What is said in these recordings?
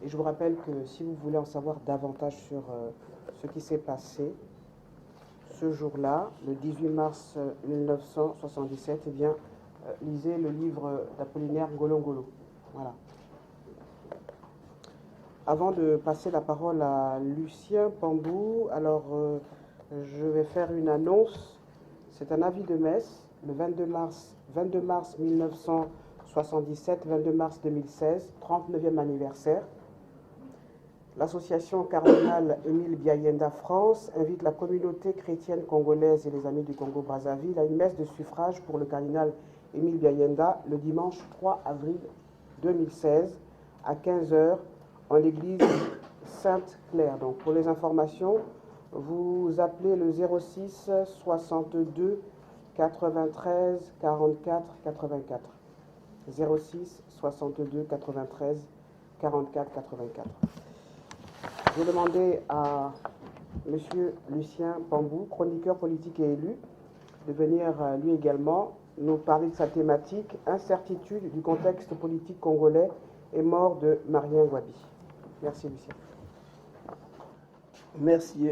Et je vous rappelle que si vous voulez en savoir davantage sur ce qui s'est passé ce jour-là, le 18 mars 1977, eh bien, lisez le livre d'Apollinaire Ngolo Ngolo. Voilà. Avant de passer la parole à Lucien Pambou, alors je vais faire une annonce. C'est un avis de messe, le 22 mars 1977, 22 mars 2016, 39e anniversaire. L'association cardinale Émile Biayenda France invite la communauté chrétienne congolaise et les amis du Congo-Brazzaville à une messe de suffrage pour le cardinal Émile Biayenda le dimanche 3 avril 2016 à 15h en l'église Sainte-Claire. Donc pour les informations, vous appelez le 06 62 93 44 84. 06 62 93 44 84. Je vais demander à M. Lucien Pambou, chroniqueur politique et élu, de venir lui également nous parler de sa thématique « Incertitude du contexte politique congolais et mort de Marien Ngouabi ». Merci Lucien. Merci.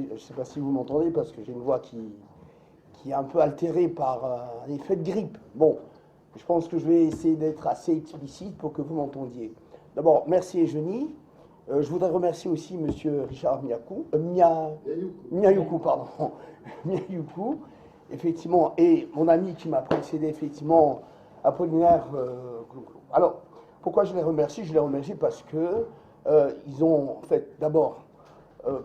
Je ne sais pas si vous m'entendez parce que j'ai une voix qui est un peu altérée par un effet de grippe. Bon, je pense que je vais essayer d'être assez explicite pour que vous m'entendiez. D'abord, merci Eugénie. Je voudrais remercier aussi M. Richard Miayoukou, effectivement, et mon ami qui m'a précédé, effectivement, Apollinaire. Alors, pourquoi je les remercie? Je les remercie parce que ils ont, en fait, d'abord,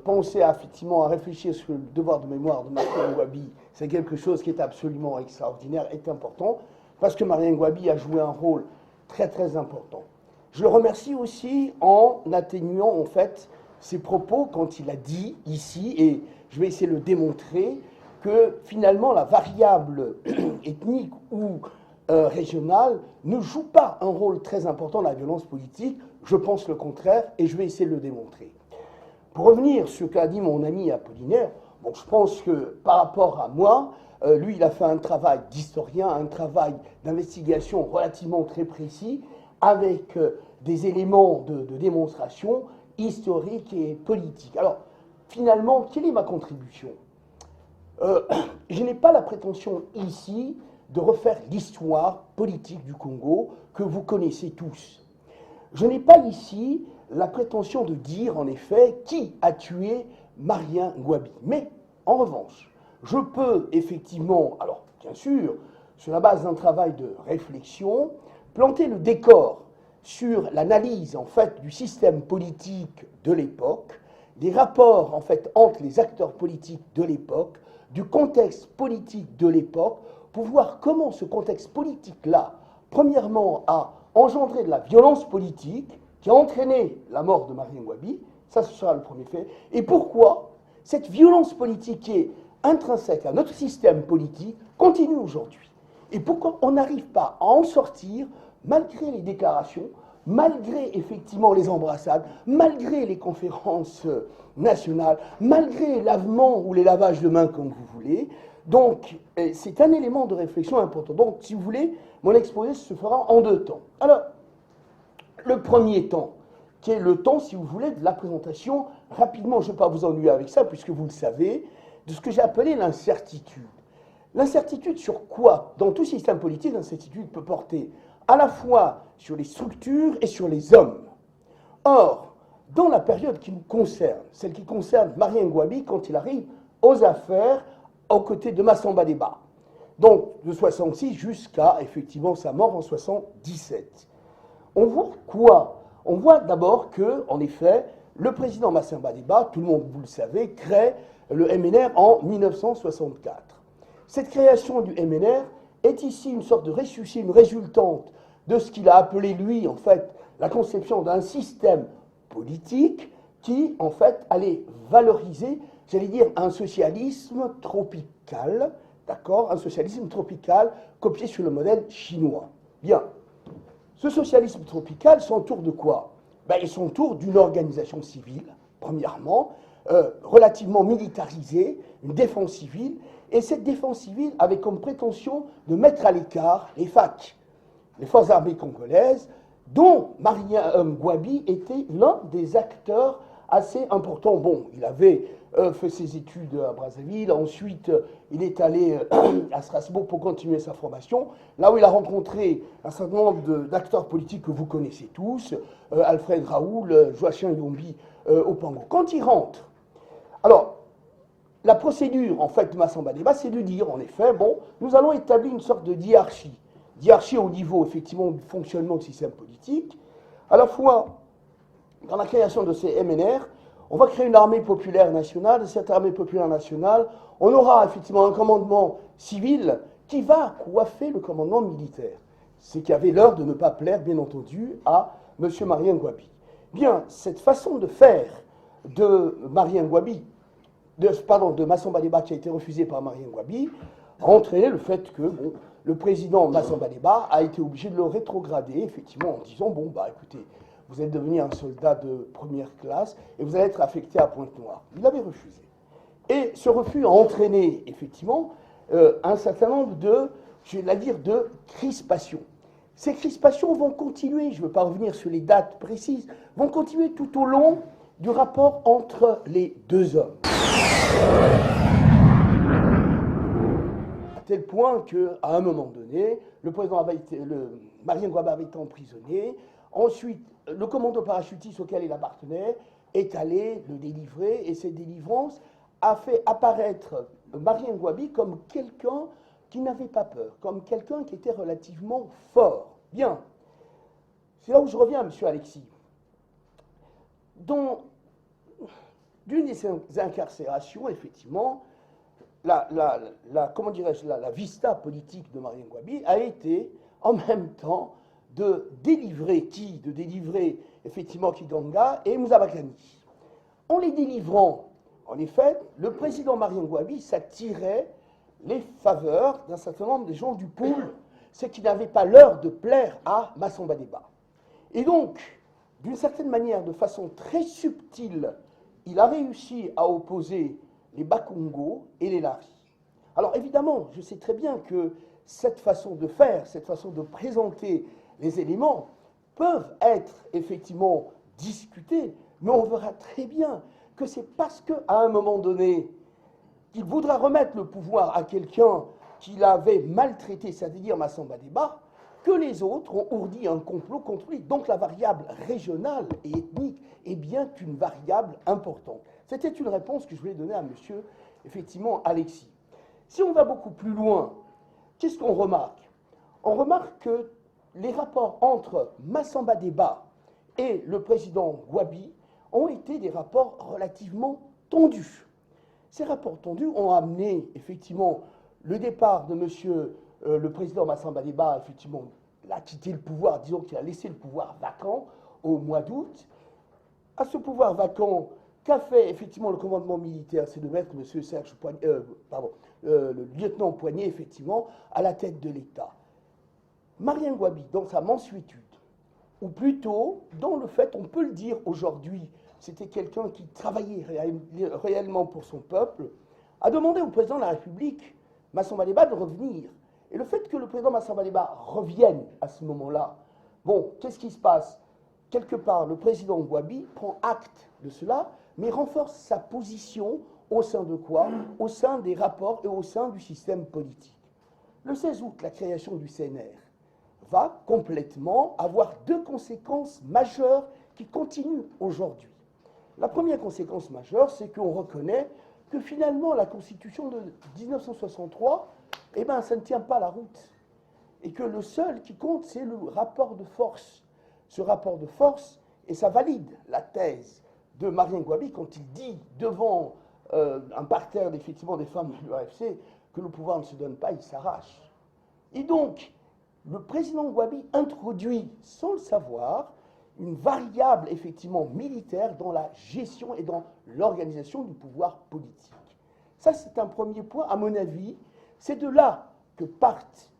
pensé effectivement à réfléchir sur le devoir de mémoire de Marien Ngouabi. C'est quelque chose qui est absolument extraordinaire et important, parce que Marien Ngouabi a joué un rôle très, très important. Je le remercie aussi en atténuant, en fait, ses propos quand il a dit ici, et je vais essayer de le démontrer, que finalement la variable ethnique ou régionale ne joue pas un rôle très important dans la violence politique. Je pense le contraire, et je vais essayer de le démontrer. Pour revenir sur ce qu'a dit mon ami Apollinaire, bon, je pense que par rapport à moi, lui, il a fait un travail d'historien, un travail d'investigation relativement très précis, avec des éléments de démonstration historique et politique. Alors, finalement, quelle est ma contribution? Je n'ai pas la prétention ici de refaire l'histoire politique du Congo que vous connaissez tous. Je n'ai pas ici la prétention de dire, en effet, qui a tué Marien Ngouabi. Mais, en revanche, je peux effectivement, alors, bien sûr, sur la base d'un travail de réflexion, planter le décor sur l'analyse, en fait, du système politique de l'époque, des rapports, en fait, entre les acteurs politiques de l'époque, du contexte politique de l'époque, pour voir comment ce contexte politique-là, premièrement, a engendré de la violence politique, qui a entraîné la mort de Marien Ngouabi, ça ce sera le premier fait, et pourquoi cette violence politique qui est intrinsèque à notre système politique continue aujourd'hui. Et pourquoi on n'arrive pas à en sortir, malgré les déclarations, malgré effectivement les embrassades, malgré les conférences nationales, malgré lavement ou les lavages de mains comme vous voulez. Donc, c'est un élément de réflexion important. Donc, si vous voulez, mon exposé se fera en deux temps. Alors, le premier temps, qui est le temps, si vous voulez, de la présentation, rapidement, je ne vais pas vous ennuyer avec ça, puisque vous le savez, de ce que j'ai appelé l'incertitude. L'incertitude sur quoi? Dans tout système politique, l'incertitude peut porter à la fois sur les structures et sur les hommes. Or, dans la période qui nous concerne, celle qui concerne Marien Ngouabi quand il arrive aux affaires aux côtés de Massamba Deba, donc de 66 jusqu'à effectivement sa mort en 77. On voit quoi? On voit d'abord que, en effet, le président Massamba Deba, tout le monde, vous le savez, crée le MNR en 1964. Cette création du MNR est ici une sorte de ressuscité, une résultante de ce qu'il a appelé, lui, en fait, la conception d'un système politique qui, en fait, allait valoriser, j'allais dire, un socialisme tropical, d'accord, un socialisme tropical copié sur le modèle chinois. Bien. Ce socialisme tropical s'entoure de quoi? Ben, il s'entoure d'une organisation civile, premièrement, relativement militarisée, une défense civile, et cette défense civile avait comme prétention de mettre à l'écart les FAC, les forces armées congolaises, dont Marien Ngouabi était l'un des acteurs assez importants. Bon, il avait fait ses études à Brazzaville, ensuite il est allé à Strasbourg pour continuer sa formation, là où il a rencontré un certain nombre d'acteurs politiques que vous connaissez tous, Alfred Raoul, Joachim Yombi au Pango. Quand il rentre, alors, la procédure, en fait, de Massamba Déba, c'est de dire, en effet, bon, nous allons établir une sorte de diarchie au niveau, effectivement, du fonctionnement du système politique, à la fois dans la création de ces MNR. On va créer une armée populaire nationale. De cette armée populaire nationale, on aura effectivement un commandement civil qui va coiffer le commandement militaire. C'est qu'il y avait l'heure de ne pas plaire, bien entendu, à M. Marien Ngouabi. Bien, cette façon de faire de Marien Ngouabi, de Massamba Déba, qui a été refusée par Marien Ngouabi, a entraîné le fait que bon, le président Massamba Déba a été obligé de le rétrograder, effectivement, en disant, bon, bah écoutez, vous êtes devenu un soldat de première classe et vous allez être affecté à Pointe-Noire. Il avait refusé. Et ce refus a entraîné, effectivement, un certain nombre de, je vais dire, de crispations. Ces crispations vont continuer, je ne veux pas revenir sur les dates précises, vont continuer tout au long du rapport entre les deux hommes. À tel point qu'à un moment donné, le président Marien Ngouabi avait été emprisonné. Ensuite, le commando parachutiste auquel il appartenait est allé le délivrer, et cette délivrance a fait apparaître Marien Ngouabi comme quelqu'un qui n'avait pas peur, comme quelqu'un qui était relativement fort. Bien. C'est là où je reviens à M. Alexis. D'une des incarcérations, effectivement, comment dirais-je, la vista politique de Marien Ngouabi a été, en même temps, de délivrer effectivement Kiganga et Mouzabakani. En les délivrant, en effet, le président Marien Ngouabi s'attirait les faveurs d'un certain nombre de gens du pôle, ce qui n'avait pas l'heure de plaire à Massamba Déba. Et donc, d'une certaine manière, de façon très subtile, il a réussi à opposer les Bakongo et les Lari. Alors évidemment, je sais très bien que cette façon de faire, cette façon de présenter les éléments peuvent être effectivement discutés, mais on verra très bien que c'est parce qu'à un moment donné, il voudra remettre le pouvoir à quelqu'un qui l'avait maltraité, c'est-à-dire Massamba Déba, que les autres ont ourdi un complot contre lui. Donc la variable régionale et ethnique est bien une variable importante. C'était une réponse que je voulais donner à monsieur, effectivement, Alexis. Si on va beaucoup plus loin, qu'est-ce qu'on remarque? On remarque que les rapports entre Massamba Déba et le président Ngouabi ont été des rapports relativement tendus. Ces rapports tendus ont amené, effectivement, le départ de monsieur le président Massamba Déba, effectivement, il a quitté le pouvoir, disons qu'il a laissé le pouvoir vacant au mois d'août. À ce pouvoir vacant, qu'a fait effectivement le commandement militaire? C'est de mettre M. Le lieutenant Poignet, effectivement, à la tête de l'État. Marien Ngouabi, dans sa mansuétude, ou plutôt dans le fait, on peut le dire aujourd'hui, c'était quelqu'un qui travaillait réellement pour son peuple, a demandé au président de la République, Massamba Déba, de revenir. Et le fait que le président Massamba Déba revienne à ce moment-là, bon, qu'est-ce qui se passe? Quelque part, le président Ngouabi prend acte de cela, mais renforce sa position au sein de quoi? Au sein des rapports et au sein du système politique. Le 16 août, la création du CNR va complètement avoir deux conséquences majeures qui continuent aujourd'hui. La première conséquence majeure, c'est qu'on reconnaît que finalement la Constitution de 1963, eh ben, ça ne tient pas la route. Et que le seul qui compte, c'est le rapport de force. Ce rapport de force, et ça valide la thèse de Marien Ngouabi quand il dit devant un parterre effectivement des femmes de l'UAFC que le pouvoir ne se donne pas, il s'arrache. Et donc, le président Ngouabi introduit, sans le savoir, une variable effectivement militaire dans la gestion et dans l'organisation du pouvoir politique. Ça, c'est un premier point, à mon avis. C'est de là que partent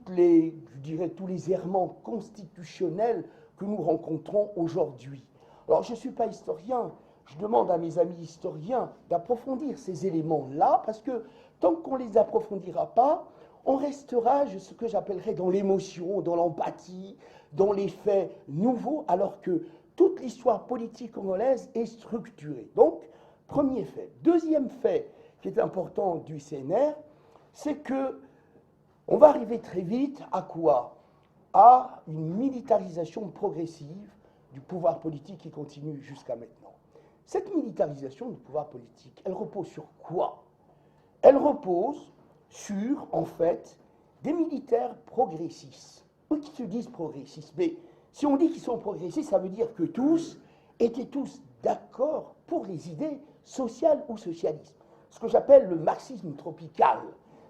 je dirais, tous les errements constitutionnels que nous rencontrons aujourd'hui. Alors, je ne suis pas historien, je demande à mes amis historiens d'approfondir ces éléments-là, parce que tant qu'on ne les approfondira pas, on restera, ce que j'appellerais, dans l'émotion, dans l'empathie, dans les faits nouveaux, alors que toute l'histoire politique congolaise est structurée. Donc, premier fait. Deuxième fait qui est important du CNR, c'est que on va arriver très vite à quoi? À une militarisation progressive du pouvoir politique qui continue jusqu'à maintenant. Cette militarisation du pouvoir politique, elle repose sur quoi? Elle repose sur, en fait, des militaires progressistes. Eux qui se disent progressistes, mais si on dit qu'ils sont progressistes, ça veut dire que tous étaient tous d'accord pour les idées sociales ou socialistes. Ce que j'appelle le marxisme tropical.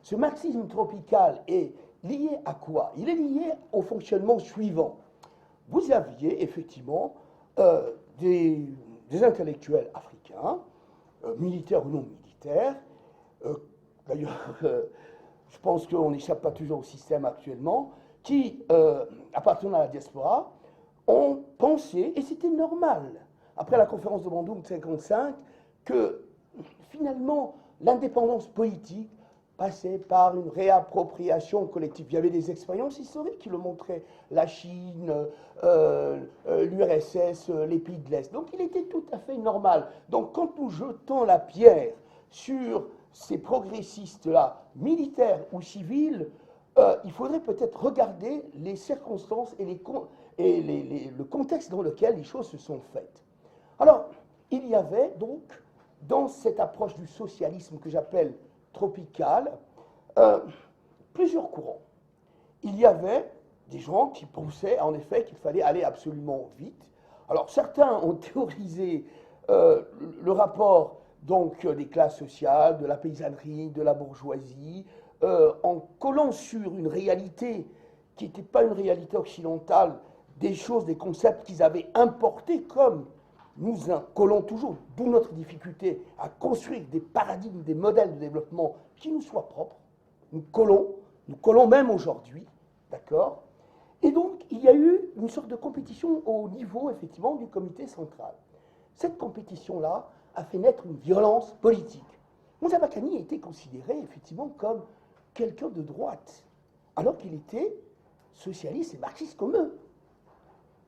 Ce marxisme tropical est lié à quoi? Il est lié au fonctionnement suivant. Vous aviez effectivement des intellectuels africains, militaires ou non militaires, d'ailleurs, je pense qu'on n'échappe pas toujours au système actuellement, qui, appartenant à la diaspora, ont pensé, et c'était normal, après la conférence de Bandung de 1955, que finalement l'indépendance politique passait par une réappropriation collective. Il y avait des expériences historiques qui le montraient, la Chine, l'URSS, les pays de l'Est. Donc il était tout à fait normal. Donc quand nous jetons la pierre sur ces progressistes-là, militaires ou civils, il faudrait peut-être regarder les circonstances et, le contexte dans lequel les choses se sont faites. Alors, il y avait donc, dans cette approche du socialisme que j'appelle tropicale, plusieurs courants. Il y avait des gens qui pensaient en effet qu'il fallait aller absolument vite. Alors certains ont théorisé le rapport donc des classes sociales, de la paysannerie, de la bourgeoisie, en collant sur une réalité qui n'était pas une réalité occidentale, des choses, des concepts qu'ils avaient importés comme nous collons toujours, d'où notre difficulté à construire des paradigmes, des modèles de développement qui nous soient propres. Nous collons même aujourd'hui, d'accord? Et donc, il y a eu une sorte de compétition au niveau, effectivement, du comité central. Cette compétition-là a fait naître une violence politique. Moussa Bakani a été considéré, effectivement, comme quelqu'un de droite, alors qu'il était socialiste et marxiste comme eux.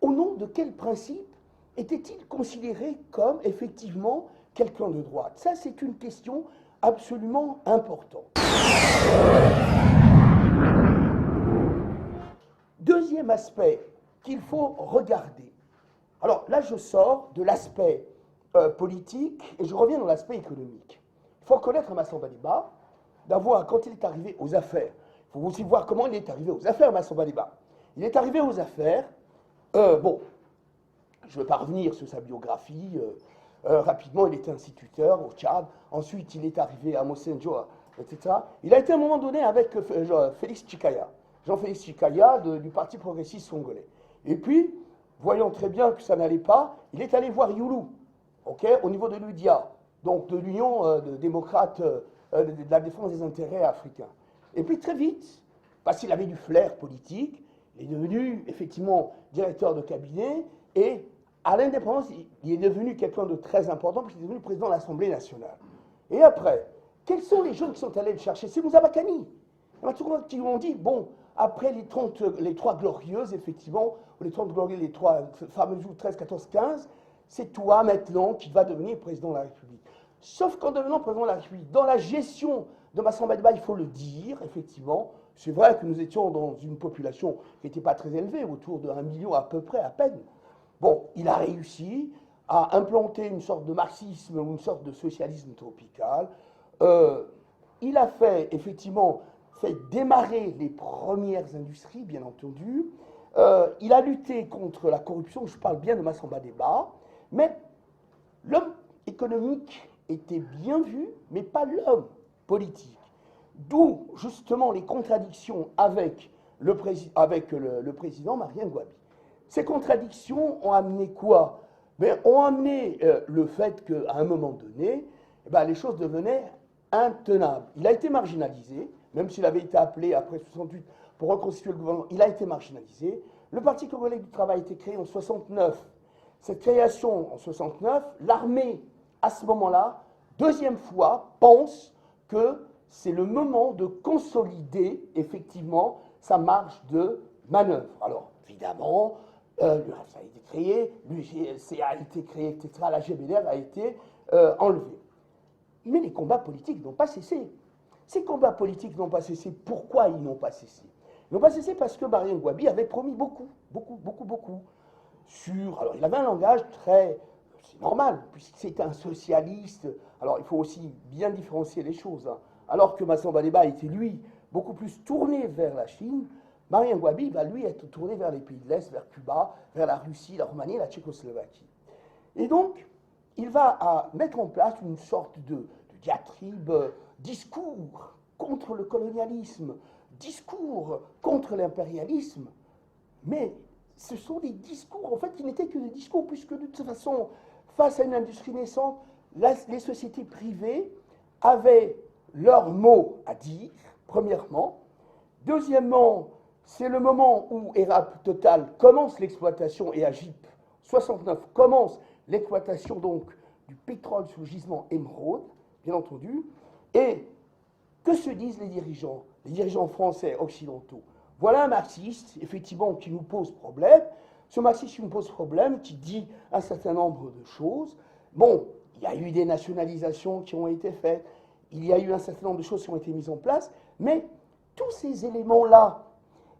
Au nom de quel principe était-il considéré comme, effectivement, quelqu'un de droite? Ça, c'est une question absolument importante. Deuxième aspect qu'il faut regarder. Alors là, je sors de l'aspect politique et je reviens dans l'aspect économique. Il faut reconnaître à Massamba Déba d'avoir, quand il est arrivé aux affaires, il faut aussi voir comment il est arrivé aux affaires, Massamba Déba. Il est arrivé aux affaires, bon, je ne vais pas revenir sur sa biographie. Rapidement, il était instituteur au Tchad. Ensuite, il est arrivé à Mosenjo, etc. Il a été à un moment donné avec Félix Tchikaya, Jean-Félix Tchikaya du Parti progressiste congolais. Et puis, voyant très bien que ça n'allait pas, il est allé voir Youlou, au niveau de l'UDIA, donc de l'Union de démocrates de la défense des intérêts africains. Et puis très vite, parce qu'il avait du flair politique, il est devenu effectivement directeur de cabinet et à l'indépendance, il est devenu quelqu'un de très important puisqu'il est devenu président de l'Assemblée nationale. Et après, quels sont les jeunes qui sont allés le chercher? C'est Moussa Bakani. Qui ont dit, bon, après les 3 glorieuses, effectivement, ou les 30 glorieuses, les 3 fameux jours 13, 14, 15, c'est toi maintenant qui vas devenir président de la République. Sauf qu'en devenant président de la République, dans la gestion de Massamba Déba, il faut le dire, effectivement, c'est vrai que nous étions dans une population qui n'était pas très élevée, autour de 1 million à peu près, à peine. Bon, il a réussi à implanter une sorte de marxisme ou une sorte de socialisme tropical. Il a fait, effectivement, démarrer les premières industries, bien entendu. Il a lutté contre la corruption, je parle bien de Massamba Déba, mais l'homme économique était bien vu, mais pas l'homme politique. D'où, justement, les contradictions avec le président Marien Ngouabi. Ces contradictions ont amené quoi? Ont amené le fait qu'à un moment donné, les choses devenaient intenables. Il a été marginalisé, même s'il avait été appelé après 68 pour reconstituer le gouvernement, il a été marginalisé. Le Parti congolais du travail a été créé en 69. Cette création en 69, l'armée, à ce moment-là, deuxième fois, pense que c'est le moment de consolider effectivement sa marge de manœuvre. Alors, évidemment, l'URSS a été créé, l'UGC a été créé, etc., la GBDR a été enlevée. Mais les combats politiques n'ont pas cessé. Ces combats politiques n'ont pas cessé. Pourquoi ils n'ont pas cessé? Ils n'ont pas cessé parce que Marien Ngouabi avait promis beaucoup. Alors, il avait un langage très... C'est normal, puisque c'était un socialiste. Alors, il faut aussi bien différencier les choses. Hein. Alors que Massamba Deba était, lui, beaucoup plus tourné vers la Chine, Marien Ngouabi va, lui, être tourné vers les pays de l'Est, vers Cuba, vers la Russie, la Roumanie, la Tchécoslovaquie. Et donc, il va mettre en place une sorte de diatribe, discours contre le colonialisme, discours contre l'impérialisme, mais ce sont des discours, en fait, qui n'étaient que des discours, puisque de toute façon, face à une industrie naissante, les sociétés privées avaient leur mot à dire, premièrement. Deuxièmement, c'est le moment où ERAP Total commence l'exploitation et Agip 69 commence l'exploitation donc du pétrole sous le gisement Émeraude, bien entendu. Et que se disent les dirigeants français occidentaux? Voilà un marxiste, effectivement, qui nous pose problème. Ce marxiste qui nous pose problème, qui dit un certain nombre de choses. Bon, il y a eu des nationalisations qui ont été faites, il y a eu un certain nombre de choses qui ont été mises en place, mais tous ces éléments-là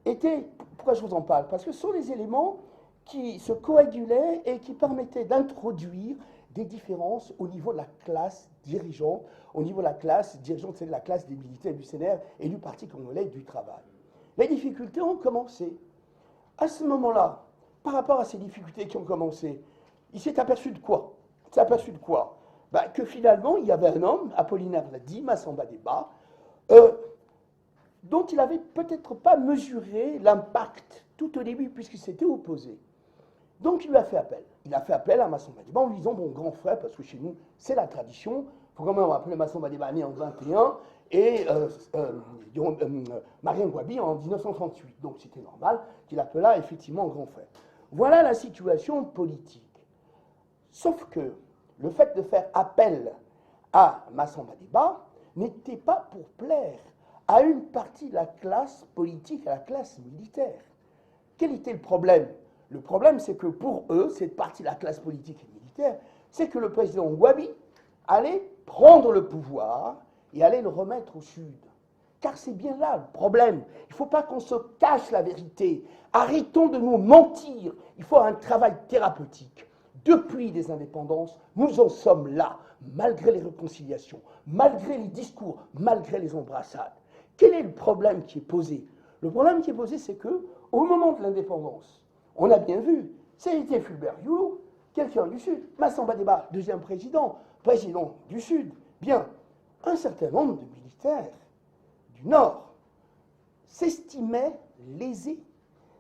étaient... Pourquoi je vous en parle? Parce que ce sont des éléments qui se coagulaient et qui permettaient d'introduire des différences au niveau de la classe dirigeante, au niveau de la classe dirigeante, c'est la classe des militaires du CNR et du Parti congolais du travail. Les difficultés ont commencé. À ce moment-là, par rapport à ces difficultés qui ont commencé, il s'est aperçu de quoi? Il s'est aperçu de quoi? Que finalement, il y avait un homme, Apollinaire l'a dit, Massamba Deba, dont il n'avait peut-être pas mesuré l'impact tout au début, puisqu'il s'était opposé. Donc il lui a fait appel. Il a fait appel à Massamba Deba en lui disant, bon, grand frère, parce que chez nous, c'est la tradition, il faut quand même rappeler Massamba Deba né en 21 et Marien Ngouabi en 1938. Donc c'était normal qu'il appelât effectivement grand frère. Voilà la situation politique. Sauf que le fait de faire appel à Massamba Deba n'était pas pour plaire à une partie de la classe politique, à la classe militaire. Quel était le problème? Le problème, c'est que pour eux, cette partie de la classe politique et militaire, c'est que le président Ngouabi allait prendre le pouvoir et allait le remettre au Sud. Car c'est bien là le problème. Il ne faut pas qu'on se cache la vérité. Arrêtons de nous mentir. Il faut un travail thérapeutique. Depuis les indépendances, nous en sommes là, malgré les réconciliations, malgré les discours, malgré les embrassades. Quel est le problème qui est posé? Le problème qui est posé, c'est que, au moment de l'indépendance, on a bien vu, c'était Fulbert Youlou, quelqu'un du Sud, Massamba Deba, deuxième président du Sud. Bien, un certain nombre de militaires du Nord s'estimaient lésés,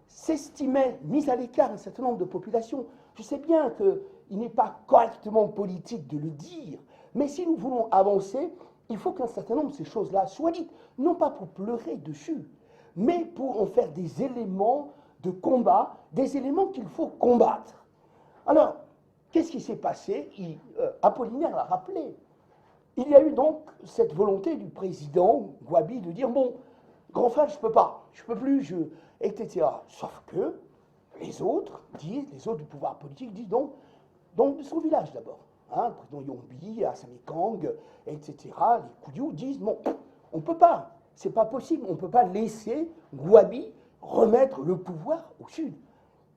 s'estimaient mis à l'écart un certain nombre de populations. Je sais bien qu'il n'est pas correctement politique de le dire, mais si nous voulons avancer, il faut qu'un certain nombre de ces choses-là soient dites, non pas pour pleurer dessus, mais pour en faire des éléments de combat, des éléments qu'il faut combattre. Alors, qu'est-ce qui s'est passé? Apollinaire l'a rappelé. Il y a eu donc cette volonté du président Ngouabi de dire, bon, grand frère, je ne peux pas, je ne peux plus, etc. Sauf que les autres disent, les autres du pouvoir politique disent donc de son village d'abord. Hein, le président Yombi, Assamikang, etc., les Koudiou disent, bon, on ne peut pas, c'est pas possible, on ne peut pas laisser Ngouabi remettre le pouvoir au Sud.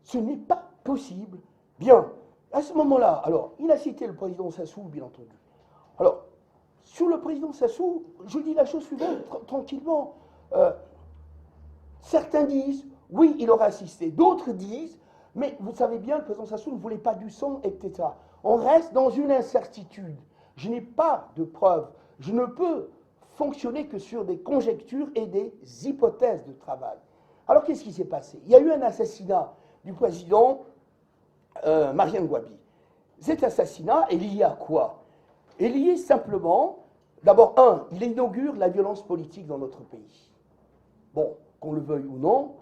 Ce n'est pas possible. Bien, à ce moment-là, alors, il a cité le président Sassou, bien entendu. Alors, sur le président Sassou, je dis la chose suivante, tranquillement. Certains disent, oui, il aurait assisté. D'autres disent, mais vous savez bien, le président Sassou ne voulait pas du sang, etc. On reste dans une incertitude. Je n'ai pas de preuves. Je ne peux fonctionner que sur des conjectures et des hypothèses de travail. Alors, qu'est-ce qui s'est passé? Il y a eu un assassinat du président Marien Ngouabi. Cet assassinat est lié à quoi? Est lié simplement, d'abord, il inaugure la violence politique dans notre pays. Bon, qu'on le veuille ou non,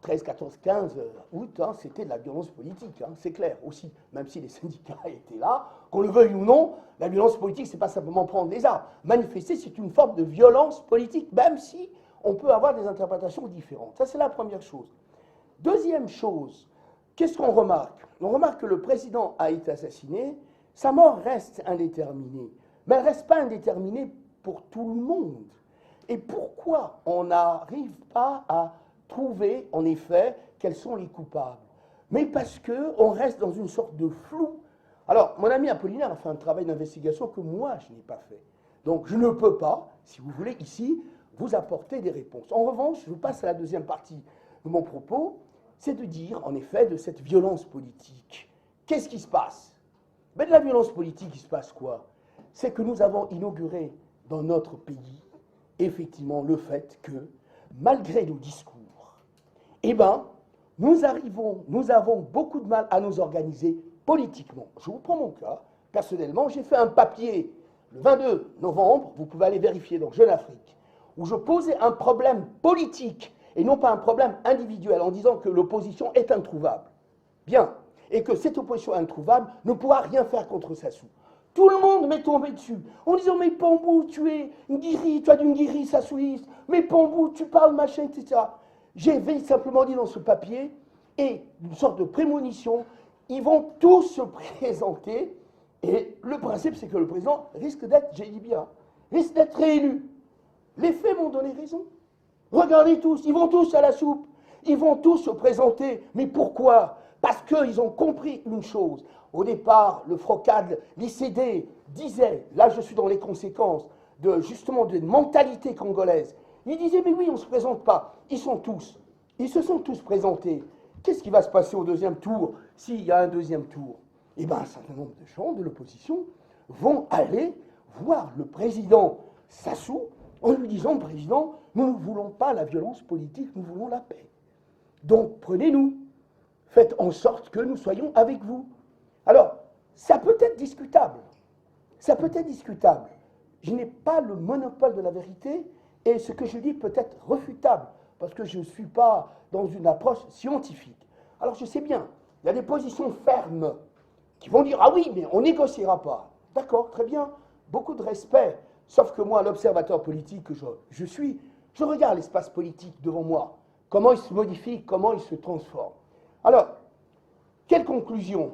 13, 14, 15 août, hein, c'était de la violence politique, hein, c'est clair aussi, même si les syndicats étaient là, qu'on le veuille ou non, la violence politique, c'est pas simplement prendre des armes. Manifester, c'est une forme de violence politique, même si on peut avoir des interprétations différentes. Ça, c'est la première chose. Deuxième chose, qu'est-ce qu'on remarque? On remarque que le président a été assassiné, sa mort reste indéterminée, mais elle ne reste pas indéterminée pour tout le monde. Et pourquoi on n'arrive pas à trouver, en effet, quels sont les coupables? Mais parce qu'on reste dans une sorte de flou. Alors, mon ami Apollinaire a fait un travail d'investigation que moi, je n'ai pas fait. Donc, je ne peux pas, si vous voulez, ici, vous apporter des réponses. En revanche, je passe à la deuxième partie de mon propos, c'est de dire, en effet, de cette violence politique. Qu'est-ce qui se passe? Mais de la violence politique, il se passe quoi? C'est que nous avons inauguré dans notre pays, effectivement, le fait que, malgré nos discours, eh bien, nous avons beaucoup de mal à nous organiser politiquement. Je vous prends mon cas. Personnellement, j'ai fait un papier le 22 novembre, vous pouvez aller vérifier dans Jeune Afrique, où je posais un problème politique et non pas un problème individuel en disant que l'opposition est introuvable. Bien. Et que cette opposition introuvable ne pourra rien faire contre Sassou. Tout le monde m'est tombé dessus en disant mais Pambou, tu es une guérie, tu as d'une guérie sassouiste, mais Pambou, tu parles machin, etc. J'ai simplement dit dans ce papier, et une sorte de prémonition, ils vont tous se présenter, et le principe c'est que le président risque d'être, j'ai dit bien, risque d'être réélu. Les faits m'ont donné raison. Regardez tous, ils vont tous à la soupe, ils vont tous se présenter, mais pourquoi? Parce qu'ils ont compris une chose. Au départ, le FROCAD, l'ICD disait, là je suis dans les conséquences, justement d'une mentalité congolaise. Ils disaient, mais oui, on ne se présente pas. Ils se sont tous présentés. Qu'est-ce qui va se passer au deuxième tour, s'il y a un deuxième tour? Eh bien, un certain nombre de gens de l'opposition vont aller voir le président Sassou en lui disant, président, nous ne voulons pas la violence politique, nous voulons la paix. Donc, prenez-nous. Faites en sorte que nous soyons avec vous. Alors, ça peut être discutable. Ça peut être discutable. Je n'ai pas le monopole de la vérité et ce que je dis peut être refutable parce que je ne suis pas dans une approche scientifique. Alors, je sais bien, il y a des positions fermes qui vont dire « Ah oui, mais on ne négociera pas. » D'accord, très bien, beaucoup de respect. Sauf que moi, l'observateur politique que je suis, je regarde l'espace politique devant moi. Comment il se modifie, comment il se transforme. Alors, quelle conclusion?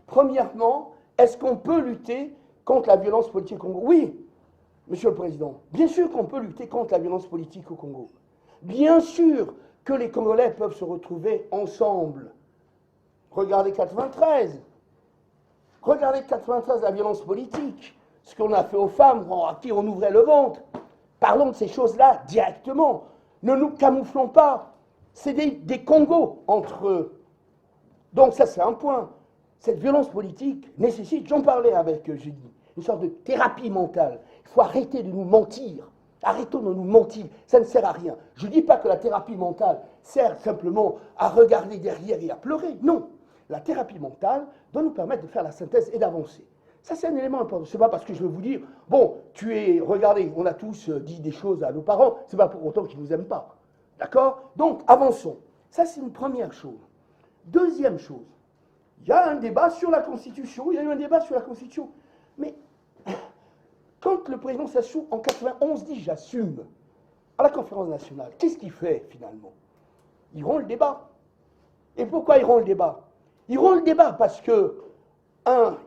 Premièrement, est-ce qu'on peut lutter contre la violence politique au Congo? Oui, Monsieur le Président, bien sûr qu'on peut lutter contre la violence politique au Congo. Bien sûr que les Congolais peuvent se retrouver ensemble. Regardez 93. Regardez 93, la violence politique. Ce qu'on a fait aux femmes, à qui on ouvrait le ventre. Parlons de ces choses-là directement. Ne nous camouflons pas. C'est des Congos entre eux. Donc ça, c'est un point. Cette violence politique nécessite, j'en parlais avec Julie, une sorte de thérapie mentale. Il faut arrêter de nous mentir. Arrêtons de nous mentir. Ça ne sert à rien. Je ne dis pas que la thérapie mentale sert simplement à regarder derrière et à pleurer. Non. La thérapie mentale doit nous permettre de faire la synthèse et d'avancer. Ça, c'est un élément important. Ce n'est pas parce que je veux vous dire, bon, regardez, on a tous dit des choses à nos parents, ce n'est pas pour autant qu'ils ne nous aiment pas. D'accord? Donc, avançons. Ça, c'est une première chose. Deuxième chose, il y a un débat sur la Constitution, il y a eu un débat sur la Constitution. Mais quand le président Sassou, en 91, dit « j'assume » à la conférence nationale, qu'est-ce qu'il fait finalement? Il rend le débat. Et pourquoi il rend le débat? Il rend le débat parce que,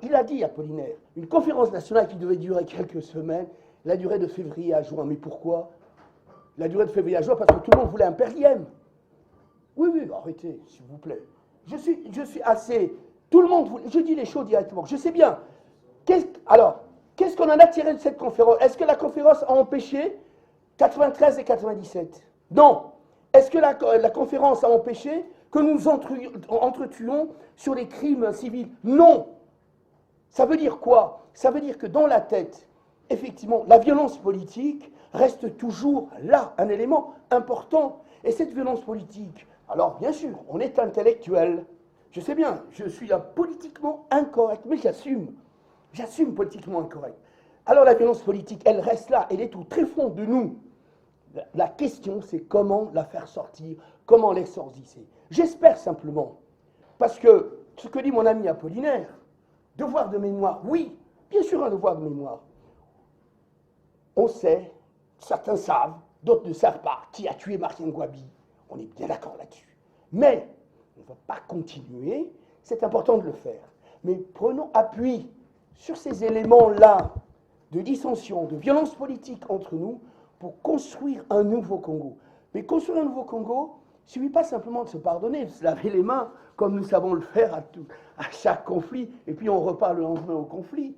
il a dit, Apollinaire, une conférence nationale qui devait durer quelques semaines, la durée de février à juin. Mais pourquoi? La durée de février à juin, parce que tout le monde voulait un PRIM. Oui, arrêtez, s'il vous plaît. Je suis assez... Tout le monde voulait... Je dis les choses directement. Je sais bien. Alors, qu'est-ce qu'on en a tiré de cette conférence? Est-ce que la conférence a empêché 93 et 97? Non. Est-ce que la conférence a empêché que nous nous entretuions sur les crimes civils? Non. Ça veut dire quoi? Ça veut dire que dans la tête, effectivement, la violence politique reste toujours là, un élément important. Et cette violence politique, alors bien sûr, on est intellectuel. Je sais bien, je suis là politiquement incorrect, mais j'assume. J'assume politiquement incorrect. Alors la violence politique, elle reste là, elle est au tréfonds de nous. La question, c'est comment la faire sortir, comment l'exorciser. J'espère simplement, parce que ce que dit mon ami Apollinaire, devoir de mémoire, oui, bien sûr un devoir de mémoire. On sait, certains savent, d'autres ne savent pas, qui a tué Martin Gouabi. On est bien d'accord là-dessus. Mais on ne va pas continuer, c'est important de le faire. Mais prenons appui sur ces éléments-là de dissension, de violence politique entre nous pour construire un nouveau Congo. Mais construire un nouveau Congo ne suffit pas simplement de se pardonner, de se laver les mains, comme nous savons le faire à chaque conflit, et puis on repart le lendemain au conflit.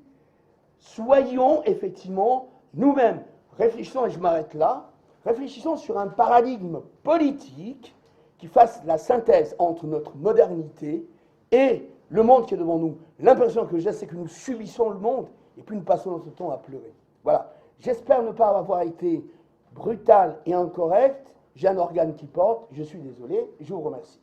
Soyons effectivement nous-mêmes, réfléchissons, et je m'arrête là, réfléchissons sur un paradigme politique qui fasse la synthèse entre notre modernité et le monde qui est devant nous. L'impression que j'ai, c'est que nous subissons le monde et puis nous passons notre temps à pleurer. Voilà. J'espère ne pas avoir été brutal et incorrect. J'ai un organe qui porte. Je suis désolé. Je vous remercie.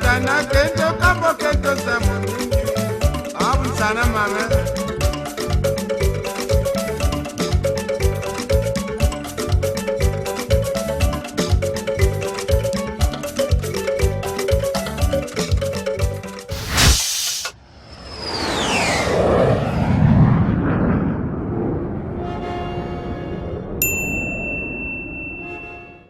Salana, kento, kambo, kento, samu.